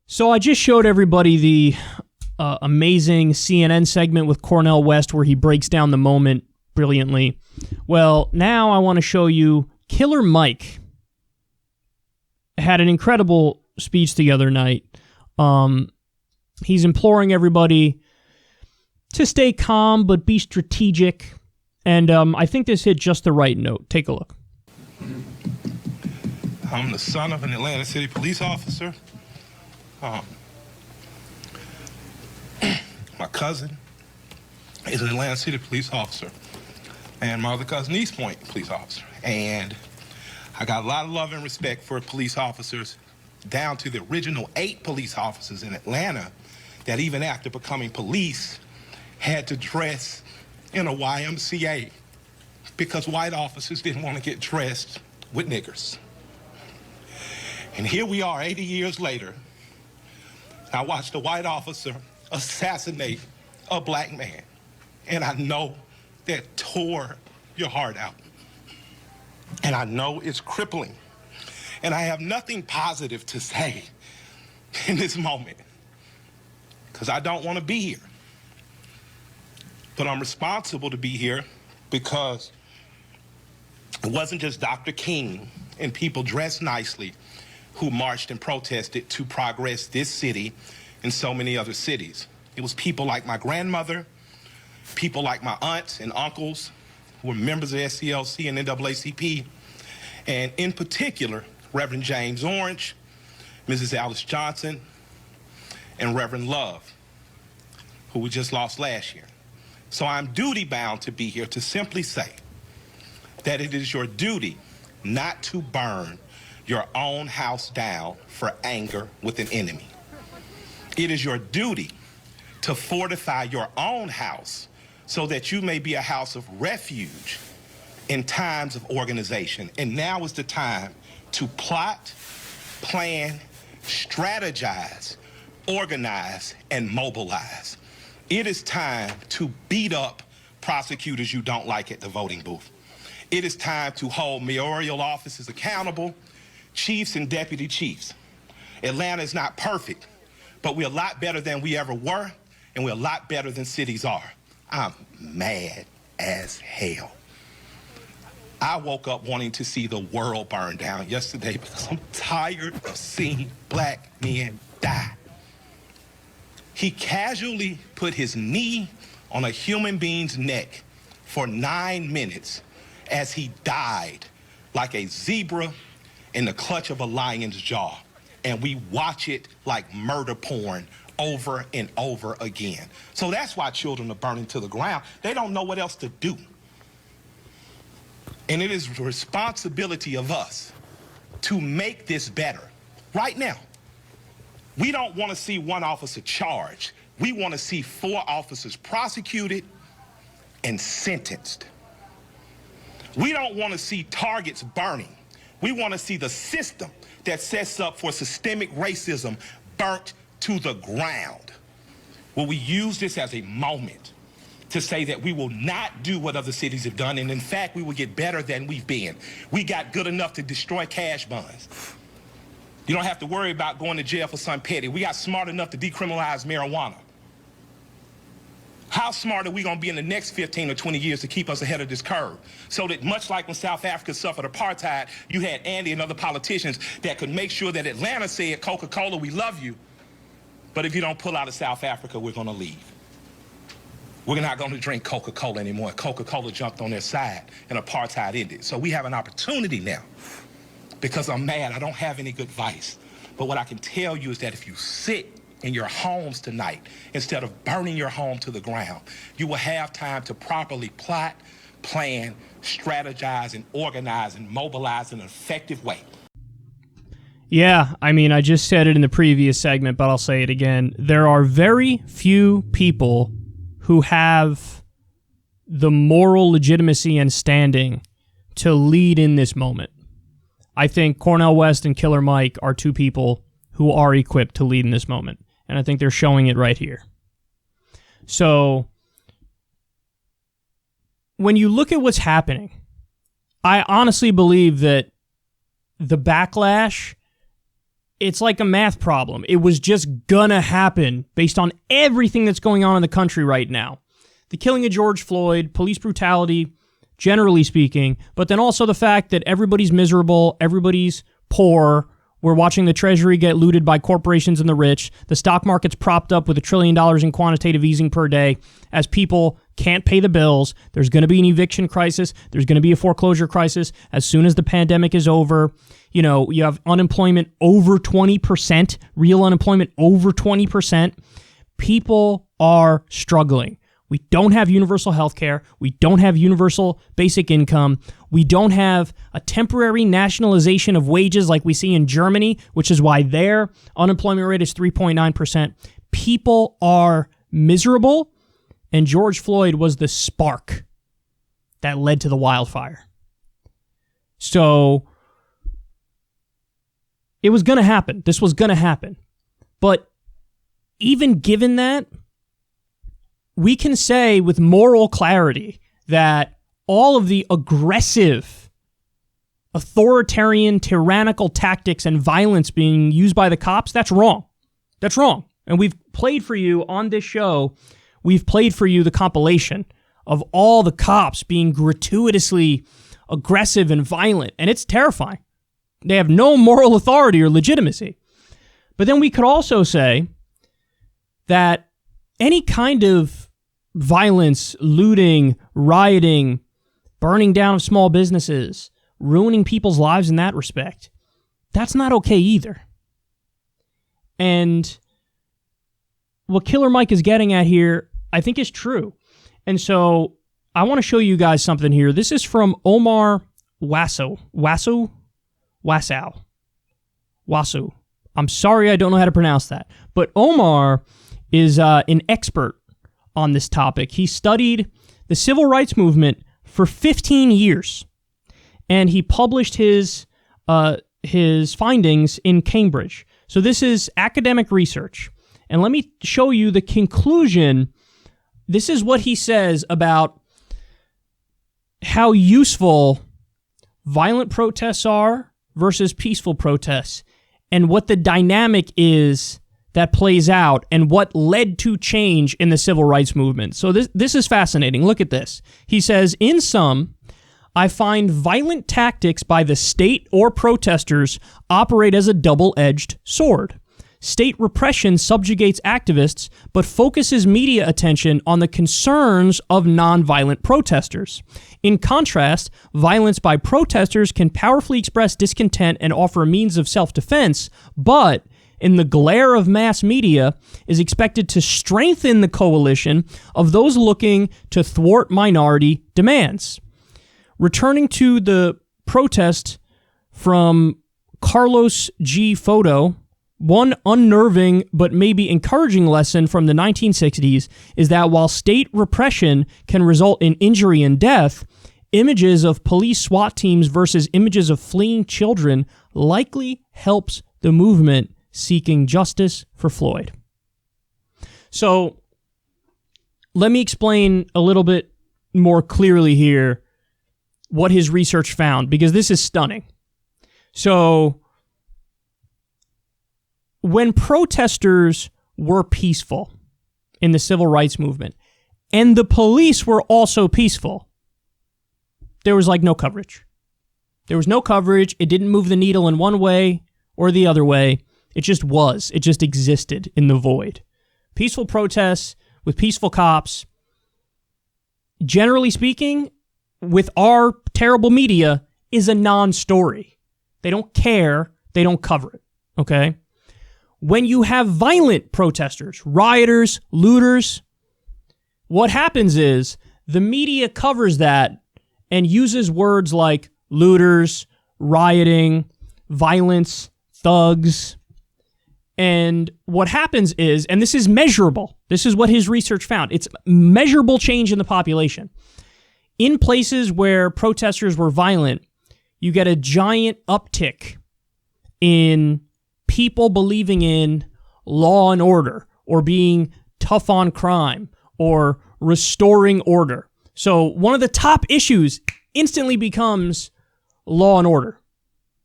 So I just showed everybody the amazing CNN segment with Cornel West where he breaks down the moment brilliantly. Well, now I want to show you Killer Mike had an incredible speech the other night. He's imploring everybody to stay calm but be strategic. And I think this hit just the right note. Take a look. I'm the son of an Atlanta City police officer. My cousin is an Atlanta City police officer. And my other cousin, East Point police officer. And I got a lot of love and respect for police officers, down to the original 8 police officers in Atlanta that even after becoming police had to dress in a YMCA because white officers didn't want to get dressed with niggers. And here we are 80 years later. I watched a white officer assassinate a black man. And I know that tore your heart out. And I know it's crippling. And I have nothing positive to say in this moment because I don't want to be here. But I'm responsible to be here because it wasn't just Dr. King and people dressed nicely who marched and protested to progress this city and so many other cities. It was people like my grandmother, people like my aunts and uncles who were members of SCLC and NAACP, and in particular, Reverend James Orange, Mrs. Alice Johnson, and Reverend Love, who we just lost last year. So I'm duty-bound to be here to simply say that it is your duty not to burn your own house down for anger with an enemy. It is your duty to fortify your own house so that you may be a house of refuge in times of organization. And now is the time to plot, plan, strategize, organize, and mobilize. It is time to beat up prosecutors you don't like at the voting booth. It is time to hold mayoral offices accountable, chiefs and deputy chiefs. Atlanta is not perfect, but we're a lot better than we ever were, and we're a lot better than cities are. I'm mad as hell. I woke up wanting to see the world burn down yesterday because I'm tired of seeing black men die. He casually put his knee on a human being's neck for 9 minutes as he died like a zebra in the clutch of a lion's jaw. And we watch it like murder porn over and over again. So that's why children are burning to the ground. They don't know what else to do. And it is the responsibility of us to make this better right now. We don't want to see one officer charged. We want to see 4 officers prosecuted and sentenced. We don't want to see targets burning. We want to see the system that sets up for systemic racism burnt to the ground. Will we use this as a moment to say that we will not do what other cities have done, and in fact, we will get better than we've been. We got good enough to destroy cash bonds. You don't have to worry about going to jail for something petty. We got smart enough to decriminalize marijuana. How smart are we going to be in the next 15 or 20 years to keep us ahead of this curve? So that much like when South Africa suffered apartheid, you had Andy and other politicians that could make sure that Atlanta said, Coca-Cola, we love you, but if you don't pull out of South Africa, we're going to leave. We're not going to drink Coca-Cola anymore. Coca-Cola jumped on their side and apartheid ended. So we have an opportunity now. Because I'm mad, I don't have any good advice. But what I can tell you is that if you sit in your homes tonight, instead of burning your home to the ground, you will have time to properly plot, plan, strategize, and organize and mobilize in an effective way. Yeah, I mean, I just said it in the previous segment, but I'll say it again. There are very few people who have the moral legitimacy and standing to lead in this moment. I think Cornel West and Killer Mike are 2 people who are equipped to lead in this moment, and I think they're showing it right here. So, when you look at what's happening, I honestly believe that the backlash it's like a math problem. It was just gonna happen based on everything that's going on in the country right now. The killing of George Floyd, police brutality, generally speaking, but then also the fact that everybody's miserable, everybody's poor. We're watching the Treasury get looted by corporations and the rich. The stock market's propped up with $1 trillion in quantitative easing per day as people can't pay the bills. There's going to be an eviction crisis. There's going to be a foreclosure crisis as soon as the pandemic is over. You know, you have unemployment over 20%, real unemployment over 20%. People are struggling. We don't have universal health care. We don't have universal basic income. We don't have a temporary nationalization of wages like we see in Germany, which is why their unemployment rate is 3.9%. People are miserable, and George Floyd was the spark that led to the wildfire. So it was going to happen. This was going to happen. But even given that, we can say with moral clarity that all of the aggressive, authoritarian, tyrannical tactics and violence being used by the cops, that's wrong. That's wrong. And we've played for you on this show, we've played for you the compilation of all the cops being gratuitously aggressive and violent, and it's terrifying. They have no moral authority or legitimacy. But then we could also say that any kind of violence, looting, rioting, burning down of small businesses, ruining people's lives in that respect, that's not okay either. And what Killer Mike is getting at here, I think is true. And so I want to show you guys something here. This is from Omar Wasow. I'm sorry I don't know how to pronounce that. But Omar is an expert on this topic. He studied the civil rights movement for 15 years, and he published his findings in Cambridge. So this is academic research. And let me show you the conclusion. This is what he says about how useful violent protests are versus peaceful protests, and what the dynamic is that plays out and what led to change in the civil rights movement. So this is fascinating. Look at this. He says, in sum, I find violent tactics by the state or protesters operate as a double-edged sword. State repression subjugates activists, but focuses media attention on the concerns of nonviolent protesters. In contrast, violence by protesters can powerfully express discontent and offer a means of self-defense, but in the glare of mass media, is expected to strengthen the coalition of those looking to thwart minority demands. Returning to the protest from Carlos G. Photo, one unnerving but maybe encouraging lesson from the 1960s is that while state repression can result in injury and death, images of police SWAT teams versus images of fleeing children likely helps the movement seeking justice for Floyd. So let me explain a little bit more clearly here what his research found, because this is stunning. So when protesters were peaceful in the civil rights movement, and the police were also peaceful, there was like no coverage. There was no coverage. It didn't move the needle in one way or the other way. It just was. It just existed in the void. Peaceful protests with peaceful cops, generally speaking, with our terrible media, is a non-story. They don't care. They don't cover it. Okay? When you have violent protesters, rioters, looters, what happens is the media covers that and uses words like looters, rioting, violence, thugs. And what happens is, and this is measurable, this is what his research found, it's measurable change in the population. In places where protesters were violent, you get a giant uptick in people believing in law and order, or being tough on crime, or restoring order. So one of the top issues instantly becomes law and order.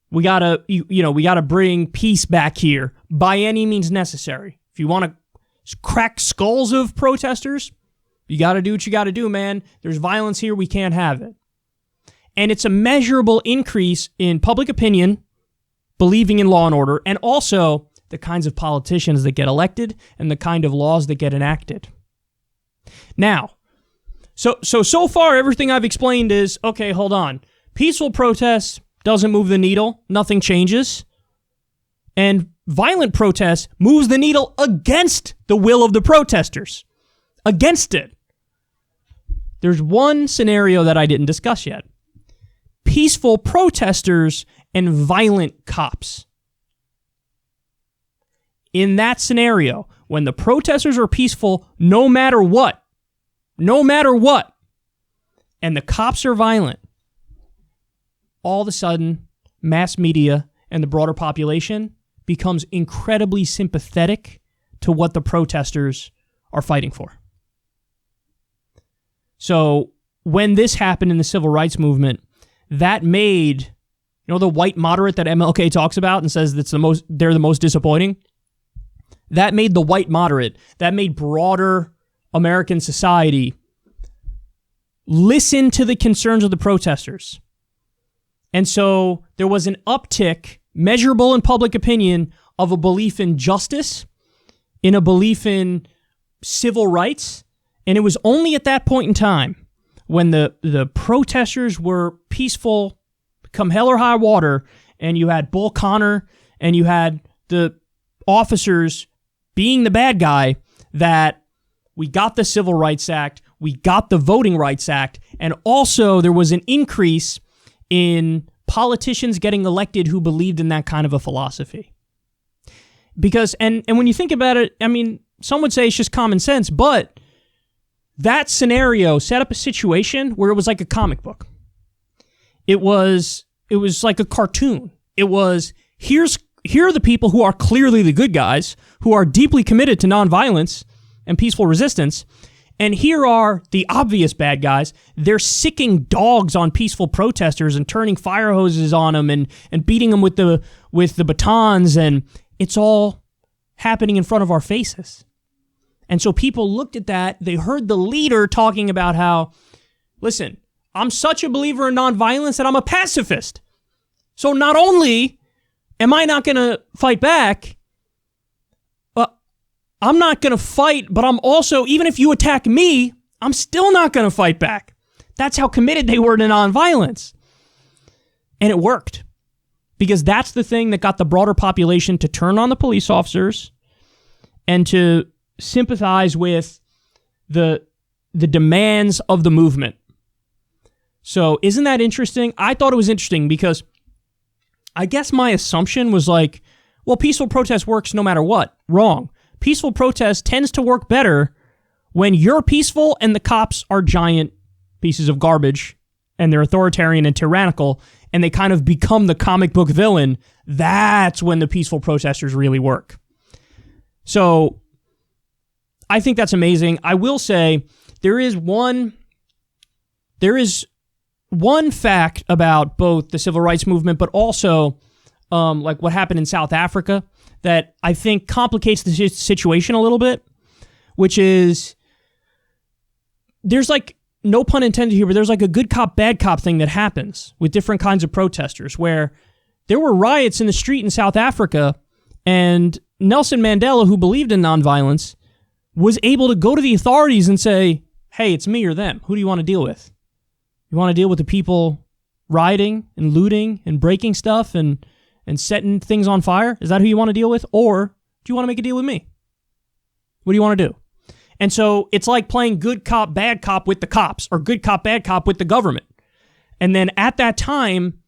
we gotta, we gotta bring peace back here by any means necessary. If you want to crack skulls of protesters, you gotta do what you gotta do, man. There's violence here. We can't have it. And it's a measurable increase in public opinion, believing in law and order, and also the kinds of politicians that get elected and the kind of laws that get enacted. Now, so far, everything I've explained is, okay, hold on. Peaceful protest doesn't move the needle. Nothing changes. And violent protest moves the needle against the will of the protesters. Against it. There's one scenario that I didn't discuss yet. Peaceful protesters and violent cops. In that scenario, when the protesters are peaceful, no matter what, and the cops are violent, all of a sudden, mass media and the broader population becomes incredibly sympathetic to what the protesters are fighting for. So when this happened in the civil rights movement, that made, the white moderate that MLK talks about and says they're the most disappointing. That made the white moderate, that made broader American society listen to the concerns of the protesters. And so there was an uptick, measurable in public opinion, of a belief in justice, in a belief in civil rights. And it was only at that point in time, when the protesters were peaceful, come hell or high water, and you had Bull Connor and you had the officers being the bad guy, that we got the Civil Rights Act, we got the Voting Rights Act, and also there was an increase in politicians getting elected who believed in that kind of a philosophy. Because, and when you think about it, I mean, some would say it's just common sense, but that scenario set up a situation where it was like a comic book. It was like a cartoon. It was, here are the people who are clearly the good guys, who are deeply committed to nonviolence and peaceful resistance, and here are the obvious bad guys. They're sicking dogs on peaceful protesters and turning fire hoses on them and beating them with the batons, and it's all happening in front of our faces. And so people looked at that, they heard the leader talking about how, listen, I'm such a believer in nonviolence that I'm a pacifist. So not only am I not going to fight back, I'm not going to fight, but I'm also, even if you attack me, I'm still not going to fight back. That's how committed they were to nonviolence. And it worked. Because that's the thing that got the broader population to turn on the police officers and to sympathize with the demands of the movement. So isn't that interesting? I thought it was interesting because I guess my assumption was like, well, peaceful protest works no matter what. Wrong. Peaceful protest tends to work better when you're peaceful and the cops are giant pieces of garbage and they're authoritarian and tyrannical and they kind of become the comic book villain. That's when the peaceful protesters really work. So I think that's amazing. I will say there is one fact about both the civil rights movement, but also like what happened in South Africa, that I think complicates the situation a little bit, which is there's like, no pun intended here, but there's like a good cop, bad cop thing that happens with different kinds of protesters, where there were riots in the street in South Africa, and Nelson Mandela, who believed in nonviolence, was able to go to the authorities and say, hey, it's me or them. Who do you want to deal with? You want to deal with the people rioting and looting and breaking stuff and setting things on fire? Is that who you want to deal with? Or do you want to make a deal with me? What do you want to do? And so it's like playing good cop, bad cop with the cops, or good cop, bad cop with the government. And then at that time,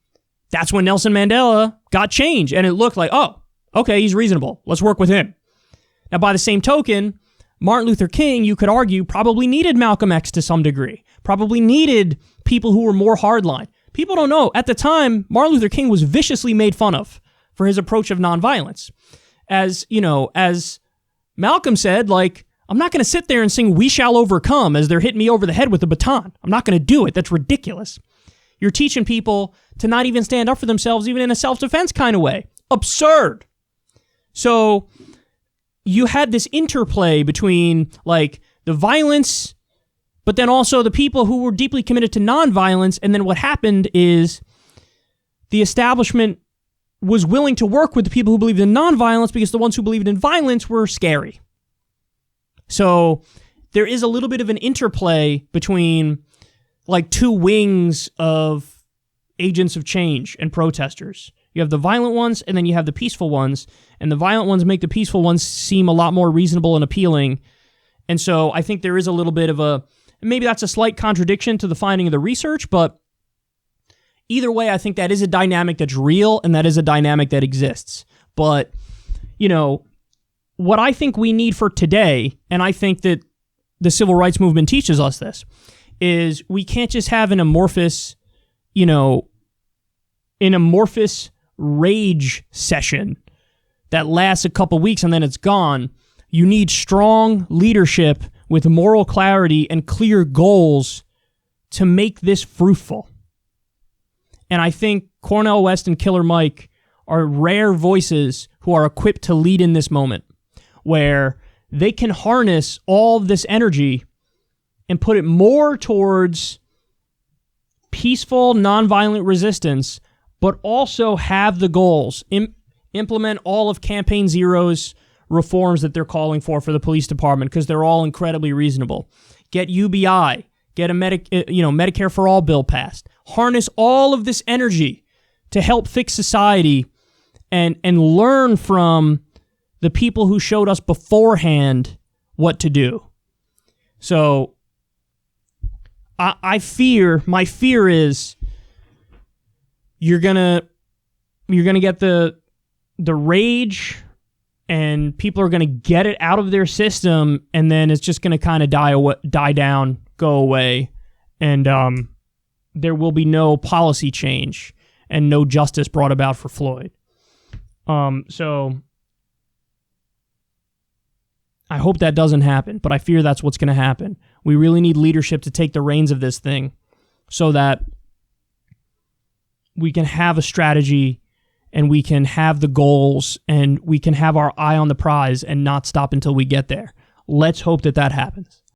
that's when Nelson Mandela got change. And it looked like, oh, okay, he's reasonable. Let's work with him. Now, by the same token, Martin Luther King, you could argue, probably needed Malcolm X to some degree, probably needed people who were more hardline. People don't know. At the time, Martin Luther King was viciously made fun of for his approach of nonviolence. As, you know, as Malcolm said, like, I'm not going to sit there and sing "We Shall Overcome" as they're hitting me over the head with a baton. I'm not going to do it. That's ridiculous. You're teaching people to not even stand up for themselves, even in a self-defense kind of way. Absurd. So you had this interplay between like the violence, but then also the people who were deeply committed to nonviolence. And then what happened is the establishment was willing to work with the people who believed in nonviolence because the ones who believed in violence were scary. So there is a little bit of an interplay between like two wings of agents of change and protesters. You have the violent ones, and then you have the peaceful ones, and the violent ones make the peaceful ones seem a lot more reasonable and appealing. And so I think there is a little bit of a, maybe that's a slight contradiction to the finding of the research, but either way, I think that is a dynamic that's real, and that is a dynamic that exists. But, you know, what I think we need for today, and I think that the civil rights movement teaches us this, is we can't just have an amorphous, you know, an amorphous rage session that lasts a couple weeks and then it's gone. You need strong leadership with moral clarity and clear goals to make this fruitful. And I think Cornel West and Killer Mike are rare voices who are equipped to lead in this moment, where they can harness all of this energy and put it more towards peaceful, nonviolent resistance, but also have the goals, implement all of Campaign Zero's reforms that they're calling for the police department, because they're all incredibly reasonable. Get UBI, get a Medicare for All bill passed. Harness all of this energy to help fix society and learn from the people who showed us beforehand what to do. So my fear is you're gonna get the rage, and people are gonna get it out of their system, and then it's just gonna kind of die down, go away, and there will be no policy change and no justice brought about for Floyd. So I hope that doesn't happen, but I fear that's what's going to happen. We really need leadership to take the reins of this thing so that we can have a strategy and we can have the goals and we can have our eye on the prize and not stop until we get there. Let's hope that happens.